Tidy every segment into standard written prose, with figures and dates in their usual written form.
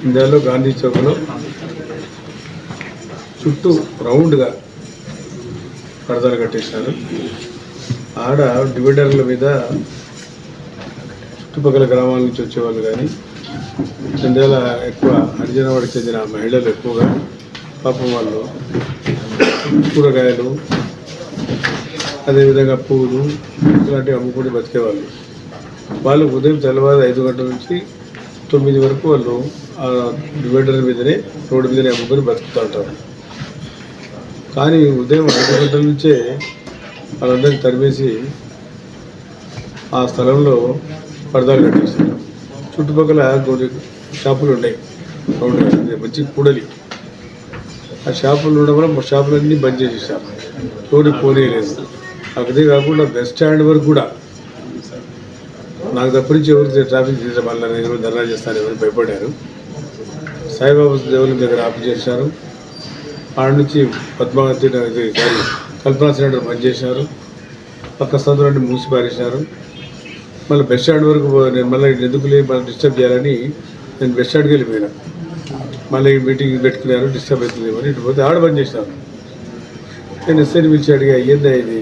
ఇండియాలో గాంధీ చౌక్లో చుట్టూ రౌండ్గా పరదాలు కట్టేసినారు. ఆడ డివైడర్ల మీద చుట్టుపక్కల గ్రామాల నుంచి వచ్చేవాళ్ళు కానీ ఇండియాలో ఎక్కువ హరిజనవాడికి చెందిన మహిళలు ఎక్కువగా పాపం వాళ్ళు కూరగాయలు అదేవిధంగా పూలు ఇలాంటివి అమ్ముకుని బతికేవాళ్ళు. వాళ్ళు ఉదయం తెల్లవారు 5 గంటల నుంచి 9 వరకు వాళ్ళు ఆ డివైడర్ మీదనే రోడ్డు మీదనే అమ్ముకొని బతుకుతూ ఉంటారు. కానీ ఉదయం 5 గంటల నుంచే వాళ్ళందరినీ తరిమేసి ఆ స్థలంలో పరదాలు కట్టేస్తారు. చుట్టుపక్కల కొన్ని షాపులు ఉన్నాయి, మంచి కూడలి. ఆ షాపులు ఉండడం వల్ల షాపులన్నీ బంద్ చేసేసారు, రోడ్డు పోనీయలేదు. అదే కాకుండా బస్ స్టాండ్ వరకు కూడా నాకు తప్పనించి ఎవరికి ట్రాఫిక్ తీసే వాళ్ళ ఎవరు ధర్నా చేస్తారు, ఎవరు భయపడారు. సాయిబాబా దేవుని దగ్గర ఆపు చేశారు. ఆడ నుంచి పద్మావతి కల్పనా సెంటర్ బంద్ చేశారు. పక్క సందులన్నీ మూసి పారేసినారు. మళ్ళీ బస్ స్టాండ్ వరకు నేను మళ్ళీ ఎందుకు లేదు మళ్ళీ డిస్టర్బ్ చేయాలని నేను బస్ స్టాండ్కి వెళ్ళిపోయినా. మళ్ళీ మీటింగ్ పెట్టుకున్నారు, డిస్టర్బ్ అవుతుంది అని ఇటు పోతే ఆడ బంద్ చేసినారు. నేను ఎస్ఐని పిలిచి అడిగా ఏందా ఇది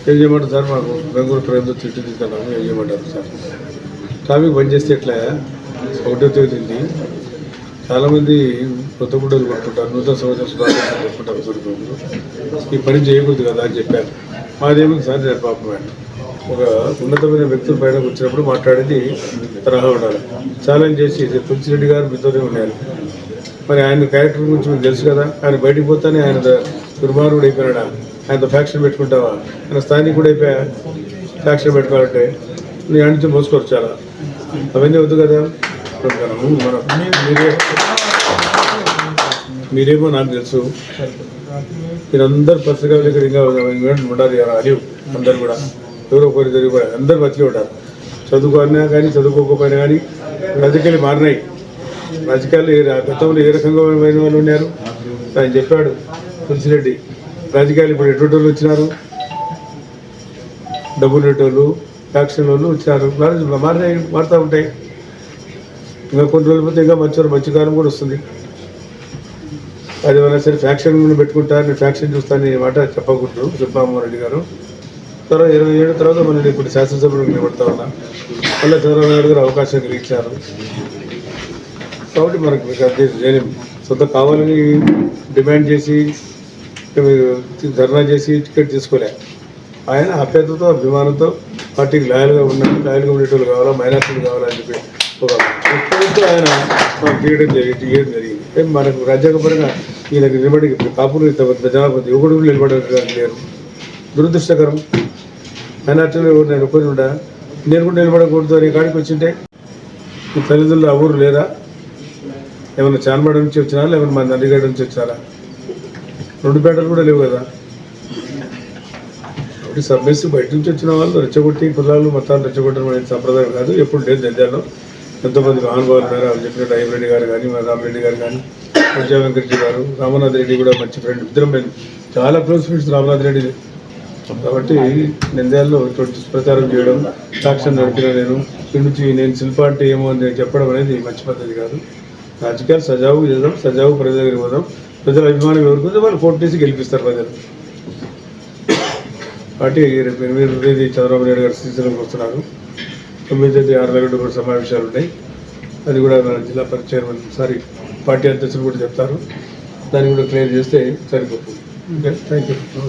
ఏం చేయమంటారు సార్, మాకు బెంగళూరు ప్రజలు తిట్టుతున్నాము, ఏం చేయమంటారు సార్, ట్రాఫిక్ బంద్ చేస్తే ఎట్లా 1వ తేదీ చాలామంది కొత్త గుడ్డలు కొట్టుకుంటారు, నూతన సంవత్సరం శుభాకాంక్షలు చెప్పుకుంటారు సరిపోతుంది, ఈ పని చేయకూడదు కదా అని చెప్పారు. మాదేమిటి సార్ నేను పాపం ఒక ఉన్నతమైన వ్యక్తుల పైన వచ్చినప్పుడు మాట్లాడేది తరహా ఉండాలి. ఛాలెంజ్ చేసి తులసిరెడ్డి గారు మీతోనే ఉన్నారు, మరి ఆయన క్యారెక్టర్ గురించి మీకు తెలుసు కదా, ఆయన బయటికి పోతానే ఆయన దుర్మార్గుడు అయిపోయినాడా, ఆయనతో ఫ్యాక్షన్ పెట్టుకుంటావా, ఆయన స్థానికుడు అయిపోయా ఫ్యాక్షన్ పెట్టుకోవాలంటే నీ నుంచి మోసుకోవచ్చు చాలా, అవన్నీ వద్దు కదా. మీరేమో నాకు తెలుసు, మీరందరూ పత్రికా విలేకరుగా ఉంటారు, అలివు అందరు కూడా ఎవరో ఒకరి కూడా అందరూ బతికి ఉంటారు. చదువుకున్నా కానీ చదువుకోకపోయినా కానీ రాజకీయాలు మారినాయి. రాజకీయాలు గతంలో ఏ రకంగా అయిన వాళ్ళు ఉన్నారు ఆయన చెప్పాడు తులసిరెడ్డి. రాజకీయాలు ఇప్పుడు ఎటువంటి వాళ్ళు వచ్చినారు, డబ్బులు నెట్టోళ్ళు ఫ్యాక్షన్ వాళ్ళు వచ్చినారు. మారినాయి, మారుతూ ఉంటాయి. ఇంకా కొన్ని రోజులు పోతే ఇంకా మంచి కాలం కూడా వస్తుంది. అది వల్ల సరే ఫ్యాక్షన్ పెట్టుకుంటారు, నేను ఫ్యాక్షన్ చూస్తాను ఈ మాట చెప్పకూడదు సుబ్బారావు రెడ్డి గారు. తర్వాత 27 తర్వాత మనం ఇప్పుడు శాసనసభ్యులకు నిలబడతా ఉన్నా, మళ్ళీ చంద్రబాబు నాయుడు గారు అవకాశం కలిగించారు. కాబట్టి మనకు సొంత కావాలని డిమాండ్ చేసి ధర్నా చేసి టికెట్ తీసుకోలే. ఆయన అభ్యర్థతో అభిమానంతో పార్టీకి లాయల్గా ఉండేటోళ్ళు కావాలా, మైనార్టీలు కావాలని చెప్పి ఎప్పుడైతే ఆయన మనకు తీయడం జరిగింది. మనకు రాజ్యాంగపరంగా ఈయనకి నిలబడి కాపులు జనాభా యువకుడు నిలబడడానికి లేరు, దురదృష్టకరం. మైనార్టీలో ఎవరు నేను ఒక్కరి ఉండా, నేను కూడా నిలబడకూడదు అనే కాడికి వచ్చింటే ఈ తల్లిదండ్రులు ఆ ఊరు లేదా, ఏమన్నా చాన్మాడ నుంచి వచ్చినారా, లేకపోతే మన నందిగడ్డ నుంచి వచ్చినారా, 2 పేటలు కూడా లేవు కదా. కాబట్టి సబ్మెస్ బయట నుంచి వచ్చిన వాళ్ళు రెచ్చగొట్టి కులాలు మతాలు రెచ్చగొట్టడం అనేది సంప్రదాయం కాదు, ఎప్పుడు లేదు. నంద్యాలలో ఎంతోమంది మహానుభావులు ఉన్నారు, వాళ్ళు చెప్పినట్టు అయ్యరెడ్డి గారు కానీ, మన రామరెడ్డి గారు కానీ, విజయ వెంకటరెడ్డి గారు, రామనాథ్ రెడ్డి కూడా మంచి ఫ్రెండ్, ఇద్దరం మేము చాలా క్లోజ్ ఫ్రెండ్స్ రామనాథ్ రెడ్డి. కాబట్టి నంద్యాలలో ఇటువంటి ప్రచారం చేయడం, సాక్ష్యం నడిపిన ఇక్కడి నుంచి నేను శిల్ప అంటే ఏమో అని చెప్పడం అనేది మంచి పద్ధతి కాదు. రాజకీయాలు సజావు చేద్దాం, సజావు ప్రజల దగ్గరికి పోదాం, ప్రజల అభిమానం ఎవరికి వాళ్ళు కోర్టు చేసి గెలిపిస్తారు ప్రజలు. కాబట్టి రేపు 8వ తేదీ చంద్రబాబు నాయుడు గారు శ్రీశైలంకి వస్తున్నారు. 9వ తేదీ ఆర్లగడ్డ కూడా సమావేశాలు ఉన్నాయి, అది కూడా మన జిల్లా చైర్మన్ పార్టీ అధ్యక్షులు కూడా చెప్తారు, దాన్ని కూడా క్లియర్ చేస్తే సరిపోతుంది. Okay, thank you.